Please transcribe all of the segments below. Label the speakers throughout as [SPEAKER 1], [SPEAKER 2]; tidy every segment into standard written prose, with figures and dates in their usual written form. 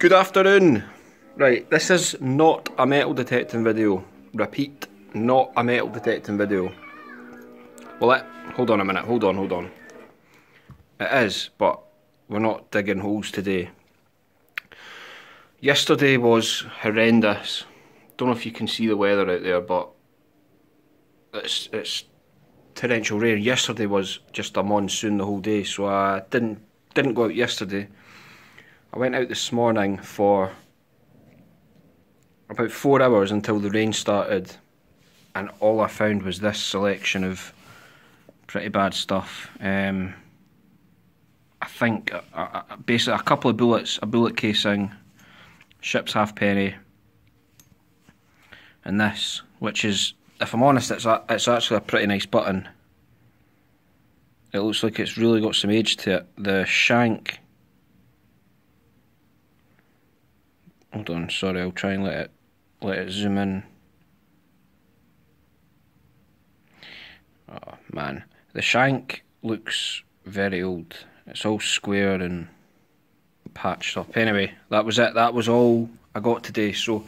[SPEAKER 1] Good afternoon. Right, this is not a metal detecting video. Repeat, not a metal detecting video. Well, hold on a minute, hold on. It is, but we're not digging holes today. Yesterday was horrendous. Don't know if you can see the weather out there, but it's torrential rain. Yesterday was just a monsoon the whole day, so I didn't go out yesterday. I went out this morning for about 4 hours until the rain started, and all I found was this selection of pretty bad stuff. I think basically a couple of bullets, a bullet casing, ship's halfpenny, and this, which is, if I'm honest, it's actually a pretty nice button. It looks like it's really got some age to it. The shank, hold on, sorry, I'll try and let it zoom in. Oh man, the shank looks very old. It's all square and patched up. Anyway, that was it. That was all I got today. So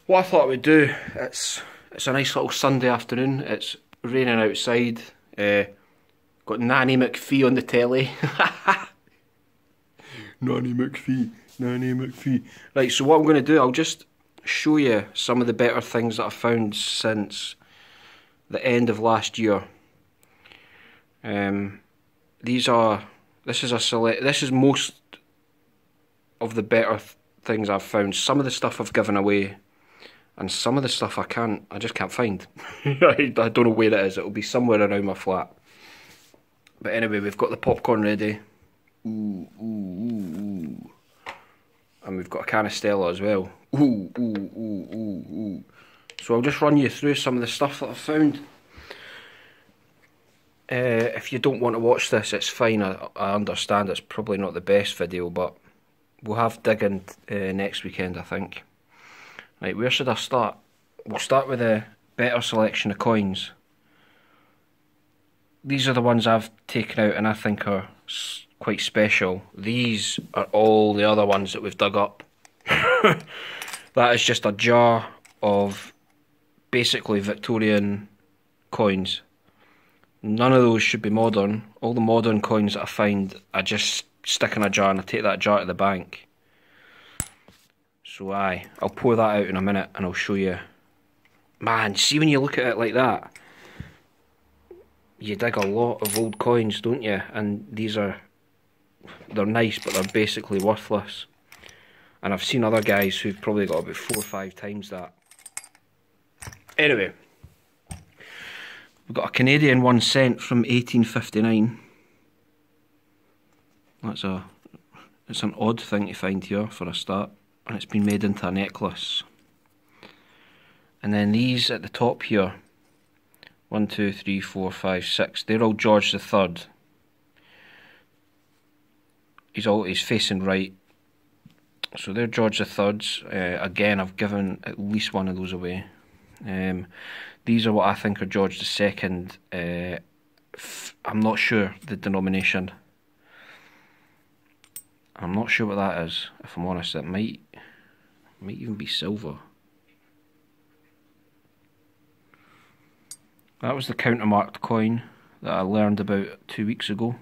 [SPEAKER 1] what I thought I would do, it's a nice little Sunday afternoon. It's raining outside. Got Nanny McPhee on the telly. Nanny McPhee. Right, so what I'm going to do, I'll just show you some of the better things that I've found since the end of last year. This is most of the better things I've found. Some of the stuff I've given away, and some of the stuff I just can't find. I don't know where it is. It'll be somewhere around my flat. But anyway, we've got the popcorn ready. Ooh. And we've got a can of Stella as well. Ooh. So I'll just run you through some of the stuff that I've found. If you don't want to watch this, it's fine. I understand it's probably not the best video, but we'll have digging next weekend, I think. Right, where should I start? We'll start with a better selection of coins. These are the ones I've taken out and I think are quite special. These are all the other ones that we've dug up. That is just a jar of basically Victorian coins. None of those should be modern. All the modern coins that I find, I just stick in a jar and I take that jar to the bank. So I'll pour that out in a minute and I'll show you. Man, see when you look at it like that, you dig a lot of old coins, don't you? And they're nice, but they're basically worthless. And I've seen other guys who've probably got about 4 or 5 times that. Anyway, we've got a Canadian 1 cent from 1859. It's an odd thing to find here for a start, and it's been made into a necklace. And then these at the top here, 1, 2, 3, 4, 5, 6. They're all George III. He's facing right. So they're George III's. Again, I've given at least one of those away. These are what I think are George II. I'm not sure the denomination. I'm not sure what that is, if I'm honest. It might even be silver. That was the countermarked coin that I learned about 2 weeks ago.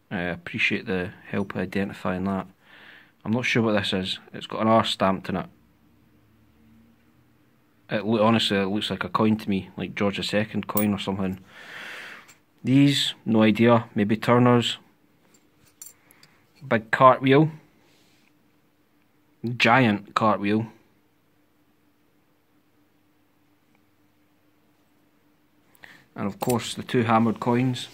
[SPEAKER 1] I appreciate the help identifying that. I'm not sure what this is. It's got an R stamped in it. Honestly, it looks like a coin to me, like George II coin or something. These, no idea. Maybe Turner's. Big cartwheel. Giant cartwheel. And of course the 2 hammered coins.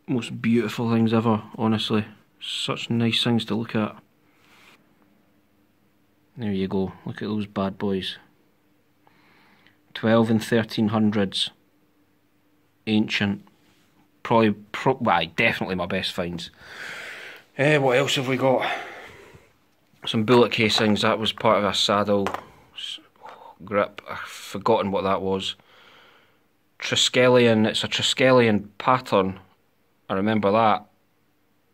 [SPEAKER 1] Most beautiful things ever, honestly. Such nice things to look at. There you go, look at those bad boys. 12 and 1300s. Ancient. Definitely my best finds. What else have we got? Some bullet casings. That was part of a saddle grip. I've forgotten what that was. Triskelion. It's a Triskelion pattern. I remember that.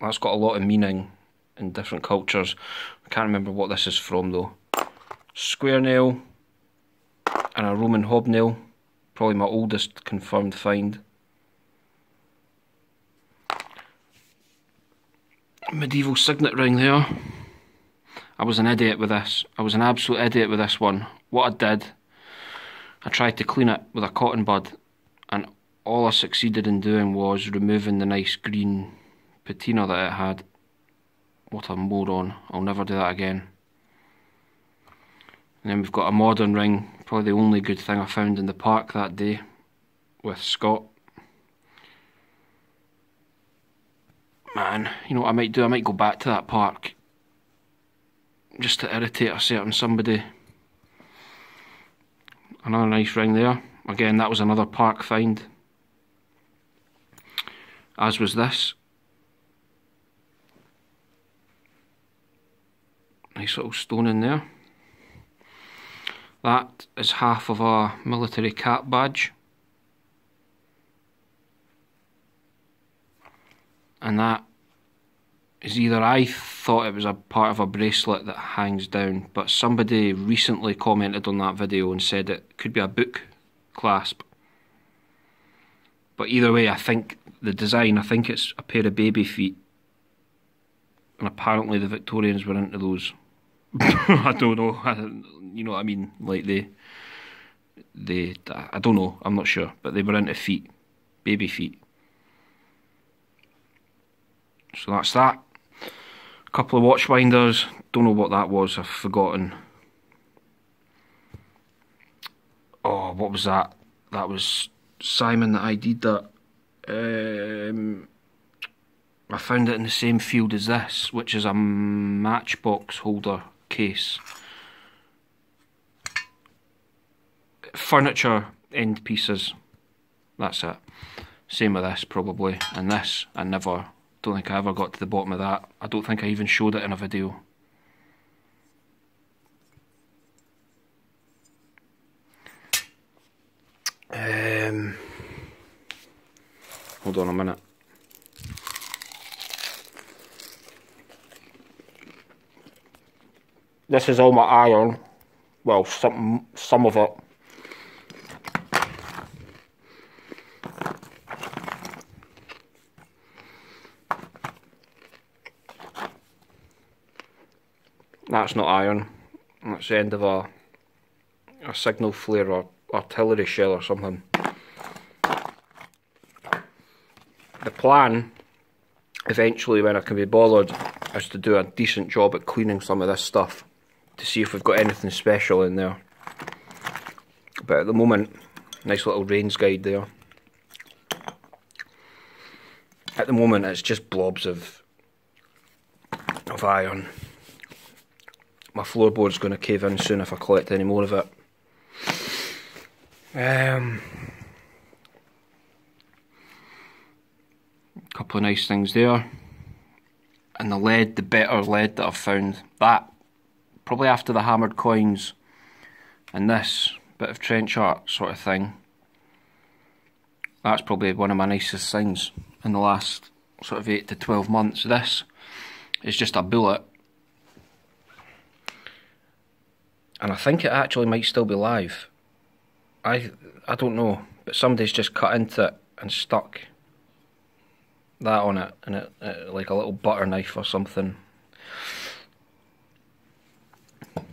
[SPEAKER 1] That's got a lot of meaning in different cultures. I can't remember what this is from though. Square nail and a Roman hobnail. Probably my oldest confirmed find. Medieval signet ring there. I was an idiot with this. I was an absolute idiot with this one. What I did, I tried to clean it with a cotton bud, and all I succeeded in doing was removing the nice green patina that it had. What a moron. I'll never do that again. And then we've got a modern ring, probably the only good thing I found in the park that day with Scott. Man, you know what I might do? I might go back to that park just to irritate a certain somebody. Another nice ring there. Again, that was another park find. As was this. Nice little stone in there. That is half of a military cap badge. And that is either, I thought it was a part of a bracelet that hangs down, but somebody recently commented on that video and said it could be a book clasp. But either way, I think the design, I think it's a pair of baby feet. And apparently the Victorians were into those. I don't know, you know what I mean, like they, I don't know, I'm not sure, but they were into feet, baby feet. So that's that. A couple of watchbinders, don't know what that was, I've forgotten. Oh, what was that? That was Simon that ID'd that. I found it in the same field as this, which is a matchbox holder case. Furniture end pieces. That's it. Same with this probably. And this, I don't think I ever got to the bottom of that. I don't think I even showed it in a video. Hold on a minute. This is all my iron. Well, some of it. That's not iron. That's the end of a signal flare or artillery shell or something. The plan, eventually when I can be bothered, is to do a decent job at cleaning some of this stuff to see if we've got anything special in there. But at the moment, nice little range guide there. At the moment it's just blobs of iron. My floorboard's going to cave in soon if I collect any more of it. Couple of nice things there. And the lead, the better lead that I've found, that, probably after the hammered coins and this bit of trench art sort of thing, that's probably one of my nicest things in the last sort of 8 to 12 months. This is just a bullet. And I think it actually might still be live. I don't know, but somebody's just cut into it and stuck that on it, and it like a little butter knife or something. A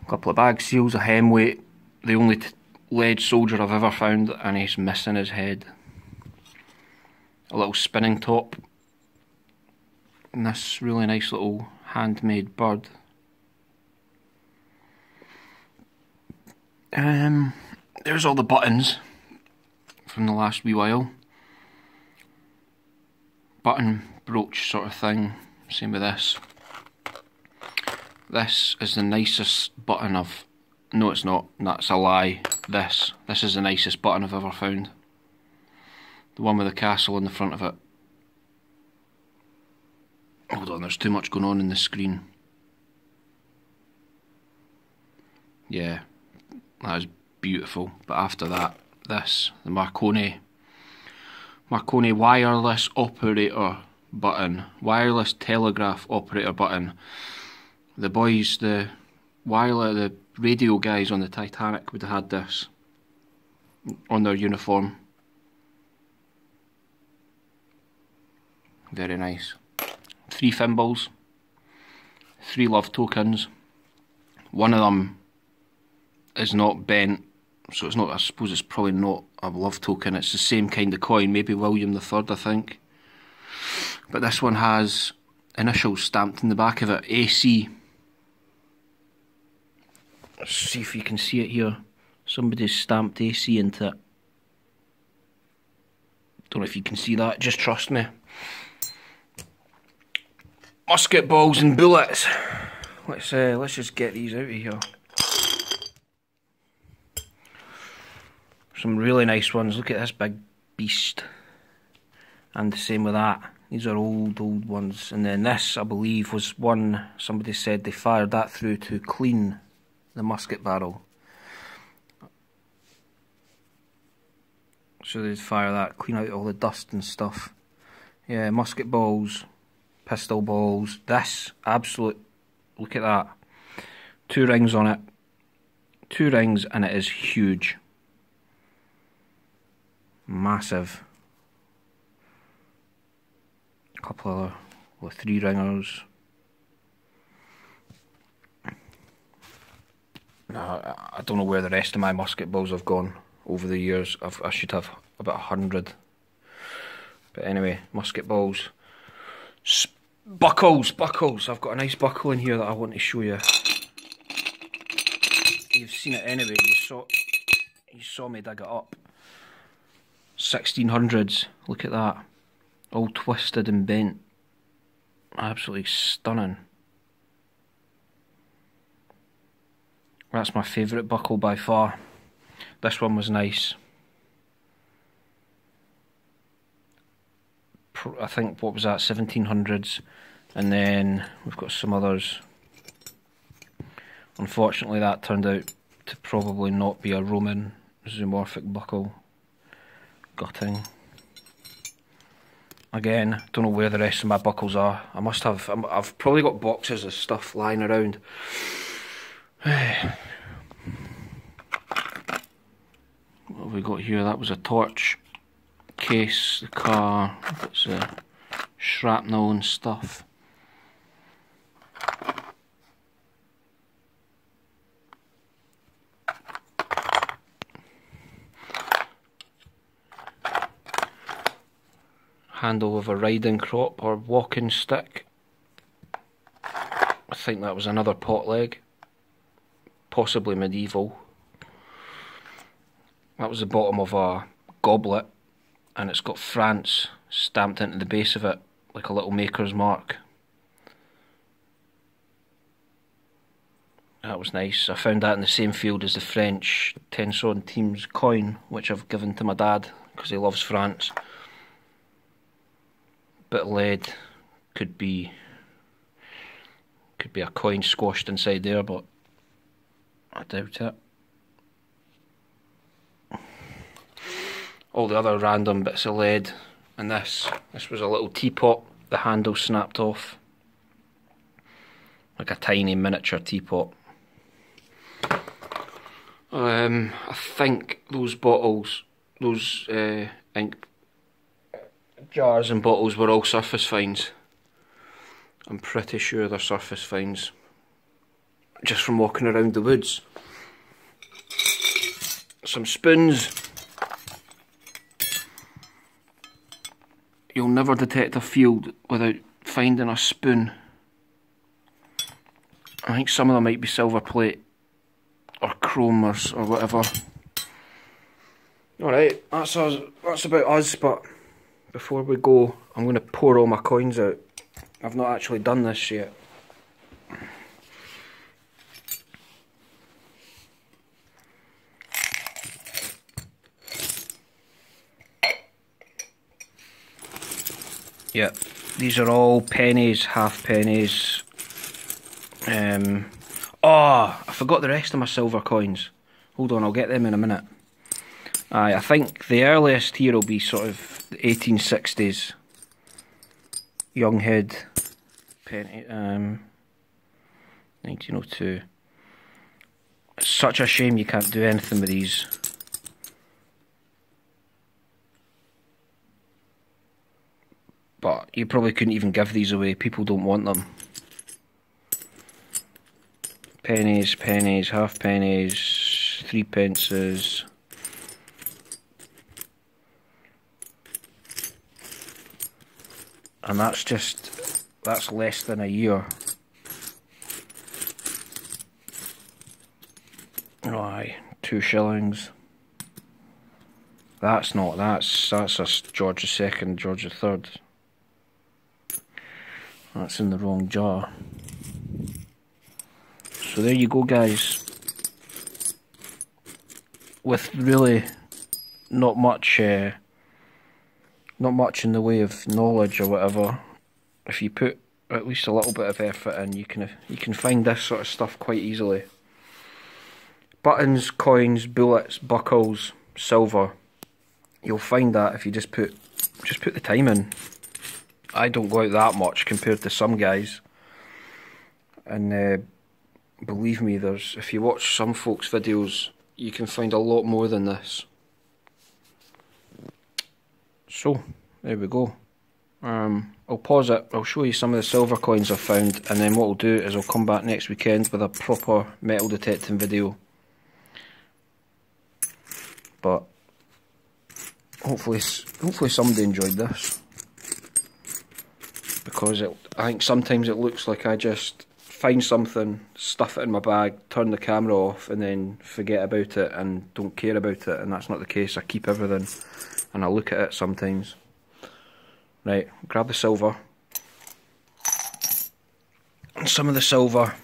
[SPEAKER 1] couple of bag seals, a hemweight, the only lead soldier I've ever found, and he's missing his head. A little spinning top, and this really nice little handmade bird. There's all the buttons from the last wee while. Button brooch sort of thing. Same with this. This is the nicest button I've... No, it's not. That's a lie. This is the nicest button I've ever found. The one with the castle in the front of it. Hold on, there's too much going on in the screen. Yeah, that is beautiful. But after that, this, the Marconi Marconi wireless operator button, wireless telegraph operator button. The boys, the radio guys on the Titanic would have had this on their uniform. Very nice. 3 thimbles, 3 love tokens. One of them is not bent, so it's not, I suppose it's probably not a love token, it's the same kind of coin, maybe William III I think. But this one has initials stamped in the back of it, AC. Let's see if you can see it here. Somebody's stamped AC into it. Don't know if you can see that, just trust me. Musket balls and bullets. Let's just get these out of here. Some really nice ones. Look at this big beast. And the same with that. These are old ones. And then this, I believe, was one somebody said they fired that through to clean the musket barrel. So they'd fire that, clean out all the dust and stuff. Yeah, musket balls, pistol balls. This, absolute, look at that. 2 rings on it. 2 rings, and it is huge. Massive. A couple other with 3 ringers. I don't know where the rest of my musket balls have gone over the years. I should have about 100. But anyway, musket balls. Buckles. I've got a nice buckle in here that I want to show you. You've seen it anyway. You saw me dig it up. 1600s. Look at that. All twisted and bent. Absolutely stunning. That's my favourite buckle by far. This one was nice. I think, what was that, 1700s. And then we've got some others. Unfortunately that turned out to probably not be a Roman zoomorphic buckle. Gutting. Again, don't know where the rest of my buckles are. I've probably got boxes of stuff lying around. What have we got here? That was a torch case, the car, it's shrapnel and stuff. Handle of a riding crop or walking stick. I think that was another pot leg. Possibly medieval. That was the bottom of a goblet, and it's got France stamped into the base of it, like a little maker's mark. That was nice. I found that in the same field as the French 10 centimes coin, which I've given to my dad, because he loves France. Bit of lead, could be a coin squashed inside there, but I doubt it. All the other random bits of lead, and this was a little teapot, the handle snapped off. Like a tiny miniature teapot. I think those bottles, those ink jars and bottles were all surface finds. I'm pretty sure they're surface finds. Just from walking around the woods. Some spoons. You'll never detect a field without finding a spoon. I think some of them might be silver plate or chrome or whatever. Alright, that's about us, but before we go, I'm going to pour all my coins out. I've not actually done this yet. Yep, these are all pennies, half pennies. Oh, I forgot the rest of my silver coins. Hold on, I'll get them in a minute. I think the earliest here will be sort of the 1860s young head penny, 1902. It's such a shame you can't do anything with these. But you probably couldn't even give these away, people don't want them. Pennies, pennies, half pennies, 3 pences. And that's less than a year. Oh, aye, 2 shillings. That's a George II, George III. That's in the wrong jar. So there you go, guys. With really not much in the way of knowledge or whatever, if you put at least a little bit of effort in, you can find this sort of stuff quite easily. Buttons, coins, bullets, buckles, silver. You'll find that if you just put the time in. I don't go out that much compared to some guys, and believe me, if you watch some folks' videos, you can find a lot more than this. So there we go. I'll pause it. I'll show you some of the silver coins I've found, and then what I'll do is I'll come back next weekend with a proper metal detecting video. But hopefully somebody enjoyed this, because I think sometimes it looks like I just find something, stuff it in my bag, turn the camera off, and then forget about it and don't care about it, and that's not the case. I keep everything and I look at it sometimes. Right, grab the silver. And some of the silver,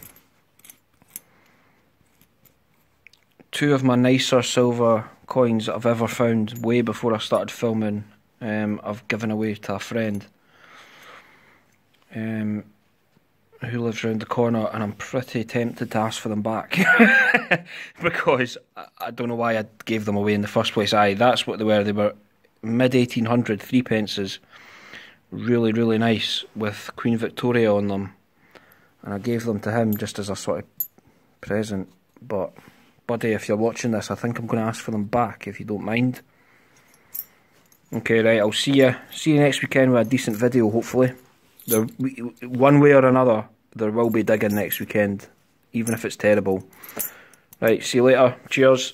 [SPEAKER 1] 2 of my nicer silver coins that I've ever found way before I started filming, I've given away to a friend who lives round the corner, and I'm pretty tempted to ask for them back because I don't know why I gave them away in the first place. Aye, that's what they were mid 1800 3 pences, really, really nice, with Queen Victoria on them, and I gave them to him just as a sort of present. But buddy, if you're watching this, I think I'm going to ask for them back, if you don't mind. Okay, right, I'll see you next weekend with a decent video, hopefully. One way or another, there will be digging next weekend, even if it's terrible. Right, see you later. Cheers.